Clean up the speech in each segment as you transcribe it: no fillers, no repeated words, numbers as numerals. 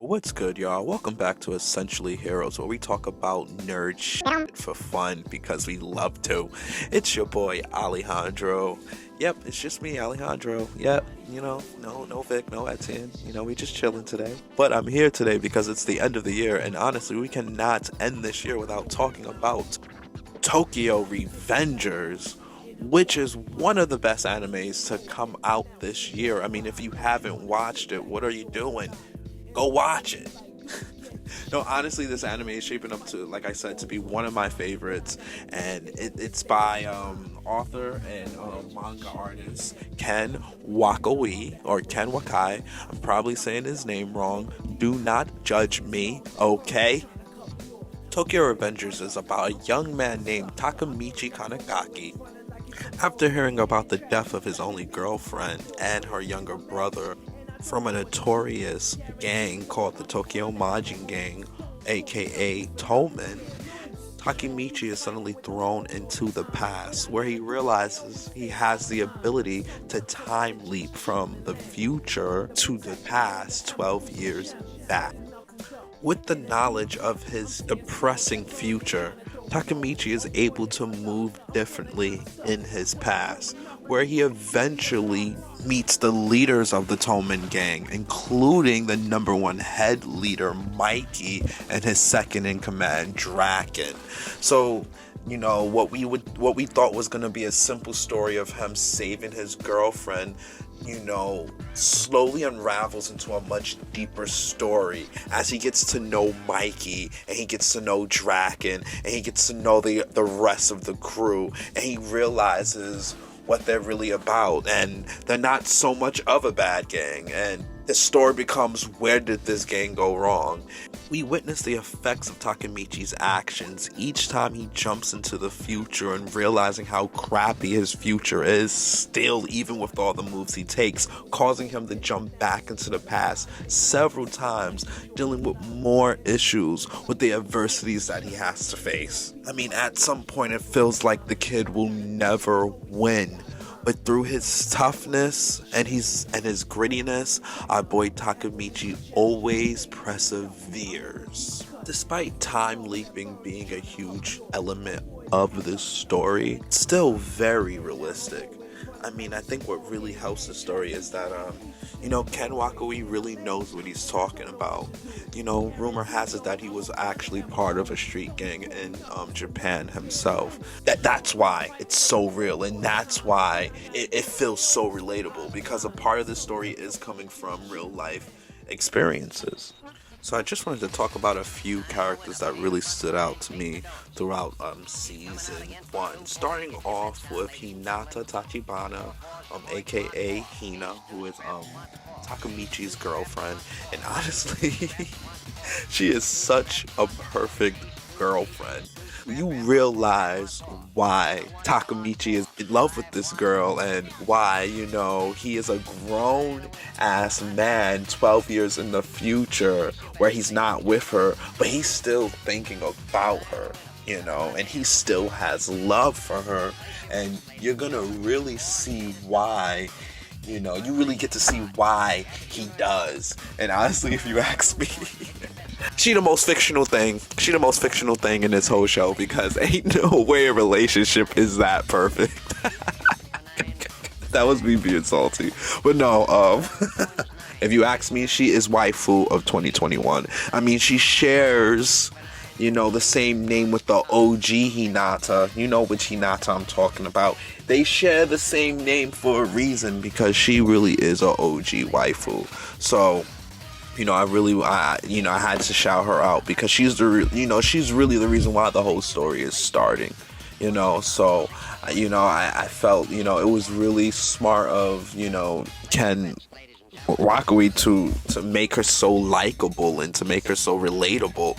What's good, y'all? Welcome back to Essentially Heroes, where we talk about nerd shit for fun because we love to. It's your boy Alejandro. Yep, it's just me, Alejandro. Yep, no Vic, no Etienne. We just chilling today. But I'm here today because it's the end of the year, and honestly, we cannot end this year without talking about Tokyo Revengers, which is one of the best animes to come out this year. I mean, if you haven't watched it, what are you doing? Go watch it. No, honestly, this anime is shaping up to, like I said, to be one of my favorites, and it's by author and manga artist Ken Wakoi, or Ken Wakai. I'm probably saying his name wrong. Do not judge me, okay? Tokyo Revengers is about a young man named Takamichi Hanagaki. After hearing about the death of his only girlfriend and her younger brother from a notorious gang called the Tokyo Manji Gang, aka Toman, Takamichi is suddenly thrown into the past, where he realizes he has the ability to time leap from the future to the past 12 years back. With the knowledge of his depressing future, Takamichi is able to move differently in his past, where he eventually meets the leaders of the Toman gang, including the number one head leader, Mikey, and his second in command, Draken. So, what we thought was going to be a simple story of him saving his girlfriend, slowly unravels into a much deeper story as he gets to know Mikey, and he gets to know Draken, and he gets to know the rest of the crew, and he realizes what they're really about, and they're not so much of a bad gang, and the story becomes, where did this gang go wrong? We witness the effects of Takamichi's actions each time he jumps into the future, and realizing how crappy his future is still, even with all the moves he takes, causing him to jump back into the past several times, dealing with more issues with the adversities that he has to face. I mean, at some point it feels like the kid will never win. But through his toughness and his grittiness, our boy Takamichi always perseveres. Despite time leaping being a huge element of this story, it's still very realistic. I mean, I think what really helps the story is that, Ken Wakoi really knows what he's talking about. Rumor has it that he was actually part of a street gang in Japan himself. That's why it's so real, and that's why it feels so relatable, because a part of the story is coming from real life experiences. So I just wanted to talk about a few characters that really stood out to me throughout season 1. Starting off with Hinata Tachibana, aka Hina, who is Takamichi's girlfriend. And honestly, she is such a perfect girlfriend. You realize why Takamichi is in love with this girl, and why, he is a grown-ass man 12 years in the future where he's not with her, but he's still thinking about her, and he still has love for her, and you're gonna really see why. You really get to see why he does. And honestly, if you ask me, she the most fictional thing in this whole show, because ain't no way a relationship is that perfect. That was me being salty. But no, if you ask me, she is waifu of 2021. I mean, she shares, the same name with the OG Hinata. You know which Hinata I'm talking about. They share the same name for a reason, because she really is a OG waifu. So, I had to shout her out, because she's she's really the reason why the whole story is starting. So, I felt, it was really smart of, Ken Wakoi to make her so likable and to make her so relatable.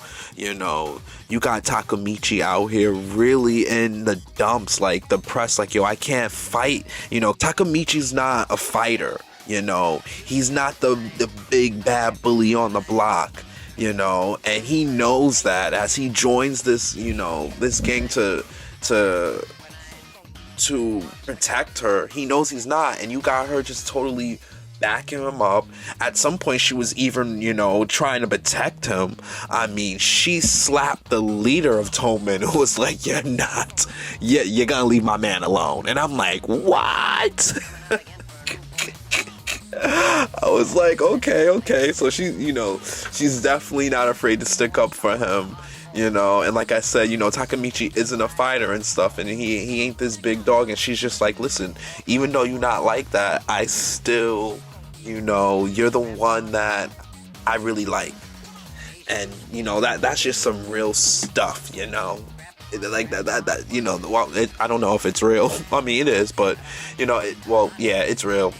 You got Takamichi out here really in the dumps, like depressed, like, yo, I can't fight. Takamichi's not a fighter. He's not the big bad bully on the block. And he knows that as he joins this, this gang to protect her. He knows he's not, and you got her just totally backing him up. At some point, she was even, trying to protect him. I mean, she slapped the leader of Toman, who was like, you're gonna leave my man alone. And I'm like, what? I was like, okay. So she's definitely not afraid to stick up for him. And like I said, Takamichi isn't a fighter and stuff, and he ain't this big dog, and she's just like, listen, even though you're not like that, I still, you're the one that I really like. And, that's just some real stuff, like that, well, I don't know if it's real. I mean, it is, but, it's real.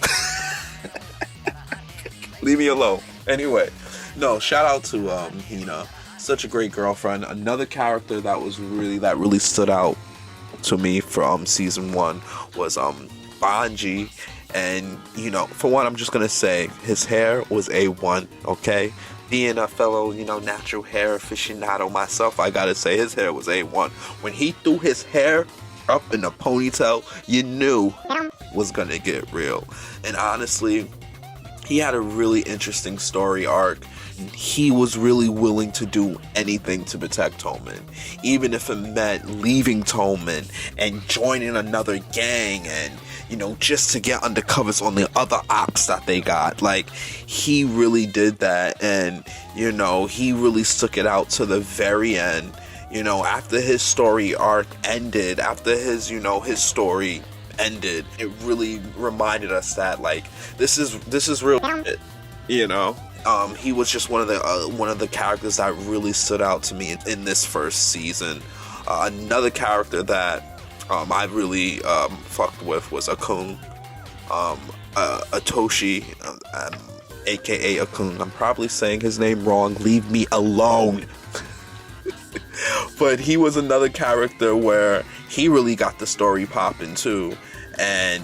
Leave me alone. Anyway, no, shout out to Hina. Such a great girlfriend. Another character that really stood out to me from season 1 was Bonji. And for one, I'm just gonna say his hair was A1. Okay, being a fellow natural hair aficionado myself, I gotta say his hair was A1. When he threw his hair up in a ponytail, you knew was gonna get real. And honestly, he had a really interesting story arc. He was really willing to do anything to protect Toman, even if it meant leaving Toman and joining another gang and, just to get undercovers on the other ops that they got. Like, he really did that, and, he really stuck it out to the very end. After his story arc ended, his story ended, it really reminded us that, like, this is real shit, he was just one of the characters that really stood out to me in this first season. Another character that I really fucked with was Akun, Atoshi, aka Akun. I'm probably saying his name wrong. Leave me alone. But he was another character where he really got the story popping too, and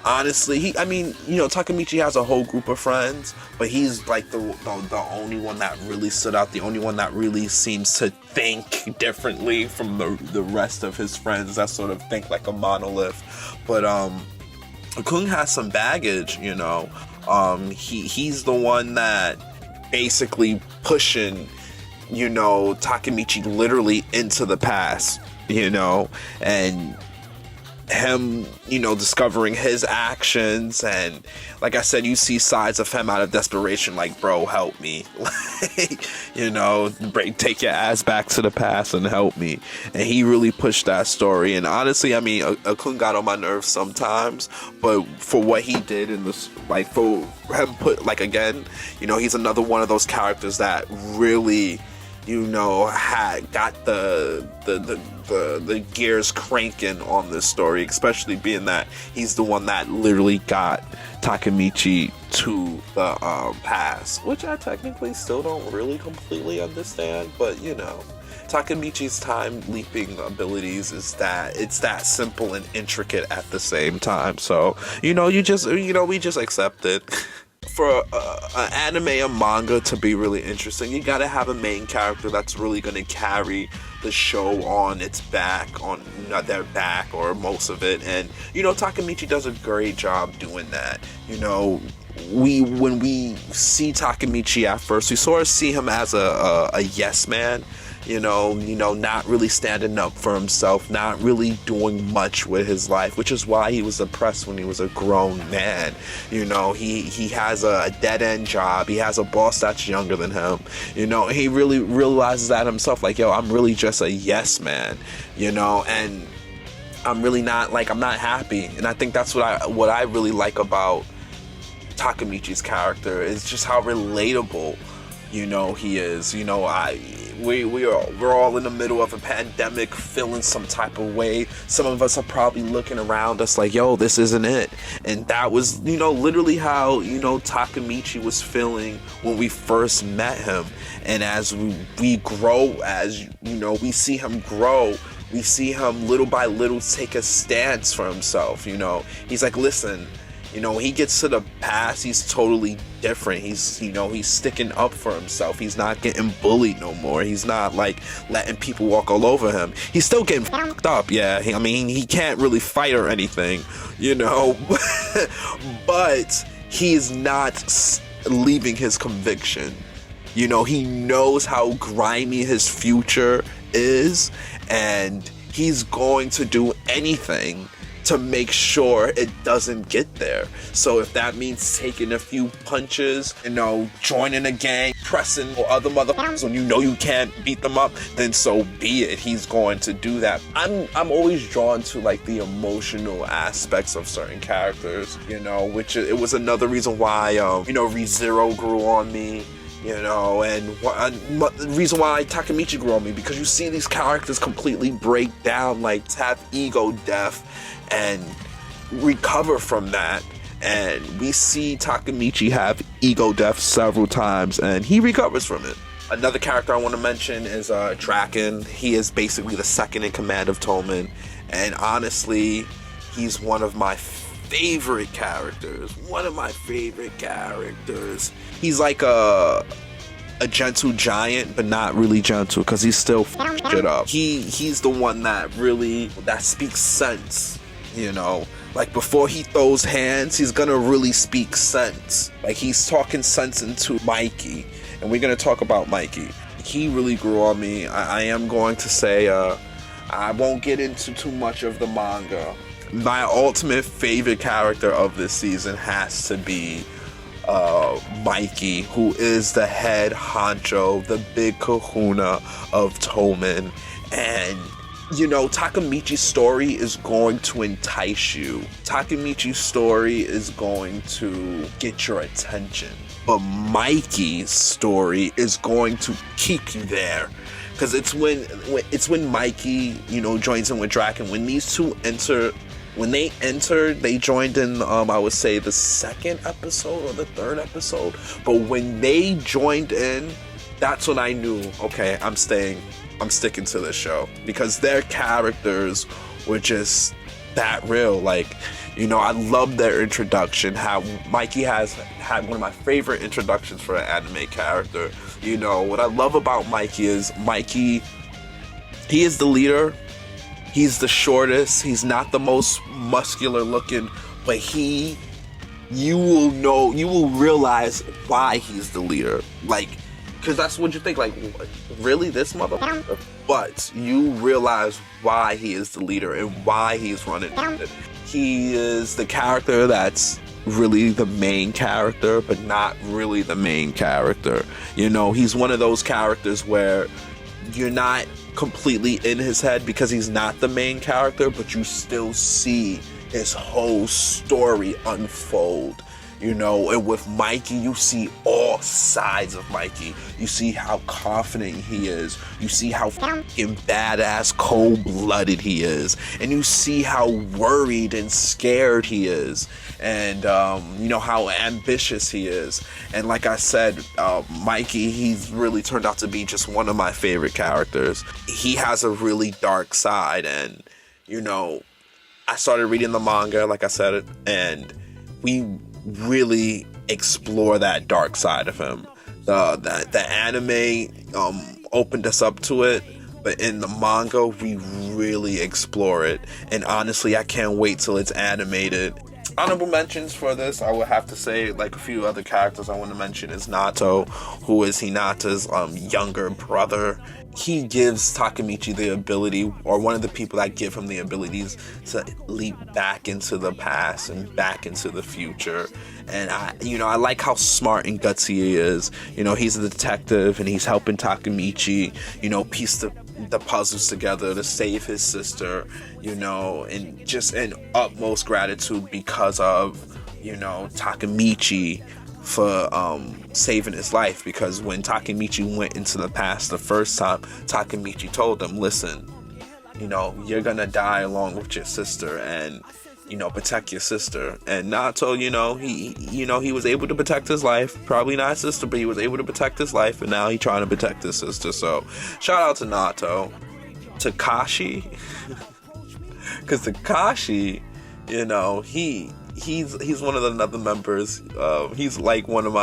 honestly, Takamichi has a whole group of friends, but he's like the only one that really stood out, the only one that really seems to think differently from the rest of his friends that sort of think like a monolith. But Akun has some baggage, he's the one that basically pushing, Takamichi literally into the past, and him, discovering his actions, and like I said, you see sides of him out of desperation, like, bro, help me, take your ass back to the past and help me. And he really pushed that story. And honestly, Akun got on my nerves sometimes, but for what he did in this, like, for him again, he's another one of those characters that really, had got the gears cranking on this story, especially being that he's the one that literally got Takamichi to the past, which I technically still don't really completely understand, but Takamichi's time leaping abilities is that it's that simple and intricate at the same time. So we just accept it. For an anime or manga to be really interesting, you gotta have a main character that's really gonna carry the show on its back, on their back, or most of it. And Takamichi does a great job doing that. When we see Takamichi at first, we sort of see him as a yes man. Not really standing up for himself, not really doing much with his life, which is why he was oppressed when he was a grown man. He has a dead-end job. He has a boss that's younger than him. He really realizes that himself, like, I'm really just a yes man, and I'm really not, like, I'm not happy. And I think that's what I really like about Takamichi's character, is just how relatable, he is. We're all in the middle of a pandemic, feeling some type of way. Some of us are probably looking around us like, this isn't it. And that was, literally how, Takamichi was feeling when we first met him. And as we grow, as, we see him grow, we see him little by little take a stance for himself. He's like, listen, when he gets to the past, he's totally different. He's sticking up for himself. He's not getting bullied no more. He's not, like, letting people walk all over him. He's still getting fucked up, yeah. He can't really fight or anything, but he is not leaving his conviction. You know, he knows how grimy his future is, and he's going to do anything to make sure it doesn't get there. So if that means taking a few punches, you know, joining a gang, pressing or other motherfuckers when you know you can't beat them up, then so be it. He's going to do that. I'm always drawn to like the emotional aspects of certain characters, you know, which it was another reason why you know, ReZero grew on me. You know, and the reason why Takamichi grew on me, because you see these characters completely break down, like have ego death and recover from that. And we see Takamichi have ego death several times, and he recovers from it. Another character I want to mention is Draken. He is basically the second in command of Toman, and honestly, he's one of my favorite characters. He's like a gentle giant, but not really gentle, because he's still shit up. He's the one that speaks sense, you know. Like before he throws hands, he's gonna really speak sense. Like he's talking sense into Mikey, and we're gonna talk about Mikey. He really grew on me. I am going to say I won't get into too much of the manga. My ultimate favorite character of this season has to be Mikey, who is the head honcho, the big kahuna of Toman. And, you know, Takamichi's story is going to entice you. Takamichi's story is going to get your attention. But Mikey's story is going to keep you there. Because it's when Mikey, you know, joins in with Draken. When these two they joined in, I would say the second episode or the third episode. But when they joined in, that's when I knew, okay, I'm sticking to this show. Because their characters were just that real. Like, you know, I love their introduction. How Mikey has had one of my favorite introductions for an anime character. You know, what I love about Mikey is he is the leader. He's the shortest. He's not the most muscular looking, but you will realize why he's the leader. Like, because that's what you think, like, really, this motherfucker? But you realize why he is the leader and why he's running it. He is the character that's really the main character, but not really the main character. You know, he's one of those characters where you're not completely in his head because he's not the main character, but you still see his whole story unfold. You know, and with Mikey, you see all sides of Mikey. You see how confident he is. You see how fucking badass, cold-blooded he is. And you see how worried and scared he is. And, you know, how ambitious he is. And like I said, Mikey, he's really turned out to be just one of my favorite characters. He has a really dark side. And, you know, I started reading the manga, like I said, and we really explore that dark side of him. The anime opened us up to it, but in the manga we really explore it, and honestly I can't wait till it's animated. Honorable mentions for this, I would have to say, like a few other characters I want to mention is Nato, who is Hinata's younger brother. He gives Takamichi the ability, or one of the people that give him the abilities, to leap back into the past and back into the future. And I like how smart and gutsy he is. You know, he's a detective and he's helping Takamichi, you know, piece the puzzles together to save his sister, you know, and just in utmost gratitude because of, you know, Takamichi for saving his life. Because when Takamichi went into the past the first time, Takamichi told him, listen, you know, you're gonna die along with your sister, and, you know, protect your sister. And Nato, you know, he was able to protect his life. Probably not his sister, but he was able to protect his life, and now he's trying to protect his sister. So shout out to Nato. Takashi, because Takashi, you know, he he's one of the other members. He's like one of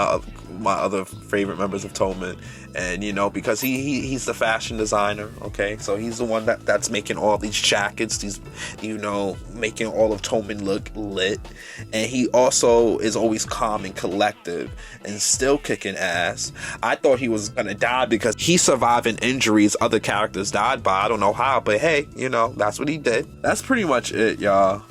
my other favorite members of Toman, and you know, because he's the fashion designer. Okay, so he's the one that's making all these jackets. These, you know, making all of Toman look lit, and he also is always calm and collective and still kicking ass. I thought he was gonna die because he's surviving injuries other characters died by. I don't know how, but hey, you know, that's what he did. That's pretty much it, y'all.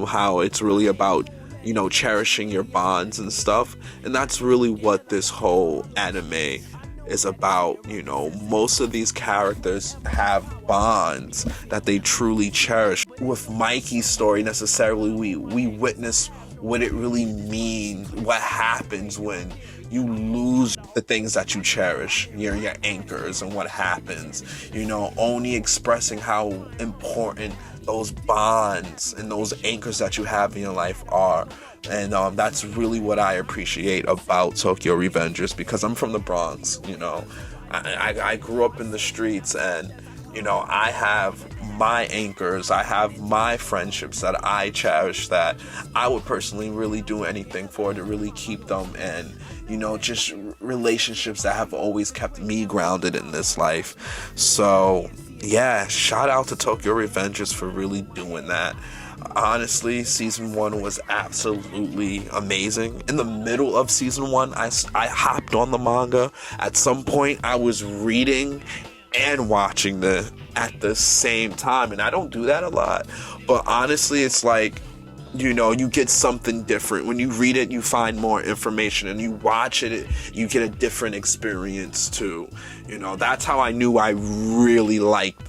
How it's really about, you know, cherishing your bonds and stuff, and that's really what this whole anime is about. You know, most of these characters have bonds that they truly cherish. With Mikey's story, necessarily we witness what it really means, what happens when you lose the things that you cherish, your anchors, and what happens, you know, only expressing how important those bonds and those anchors that you have in your life are. And that's really what I appreciate about Tokyo Revengers, because I'm from the Bronx, you know. I grew up in the streets, and you know, I have my anchors, I have my friendships that I cherish, that I would personally really do anything for to really keep them, and you know, just relationships that have always kept me grounded in this life. So yeah, shout out to Tokyo Revengers for really doing that. Honestly, season 1 was absolutely amazing. In the middle of season 1, I hopped on the manga. At some point, I was reading and watching at the same time, and I don't do that a lot. But honestly, it's like, you know, you get something different. When you read it, you find more information, and you watch it, you get a different experience too. You know, that's how I knew I really liked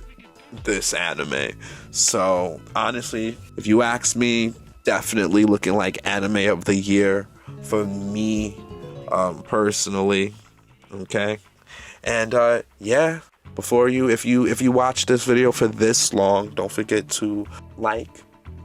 this anime. So honestly, if you ask me, definitely looking like anime of the year for me, personally. Okay, and yeah. Before if you watch this video for this long, don't forget to like,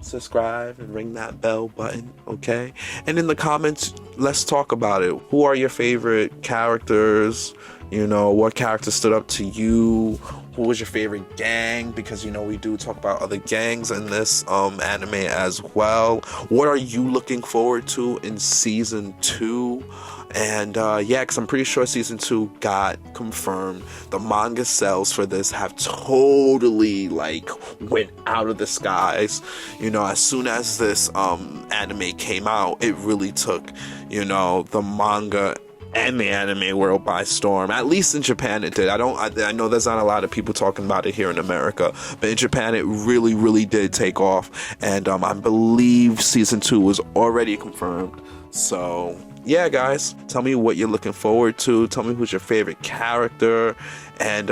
subscribe, and ring that bell button, okay? And in the comments, let's talk about it. Who are your favorite characters? You know, what character stood up to you? Who was your favorite gang? Because, you know, we do talk about other gangs in this anime as well. What are you looking forward to in season 2? And yeah, because I'm pretty sure season 2 got confirmed. The manga sales for this have totally like went out of the skies. You know, as soon as this anime came out, it really took, you know, the manga and the anime world by storm. At least in Japan it did. I know there's not a lot of people talking about it here in America, but in Japan it really did take off. And I believe season 2 was already confirmed. So yeah, guys, tell me what you're looking forward to. Tell me who's your favorite character, and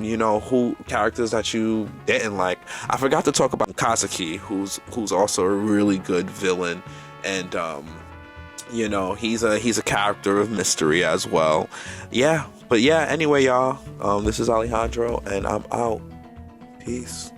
you know, who characters that you didn't like. I forgot to talk about Kazuki, who's also a really good villain, and you know, he's a character of mystery as well. Yeah, but yeah, anyway, y'all, this is Alejandro, and I'm out. Peace.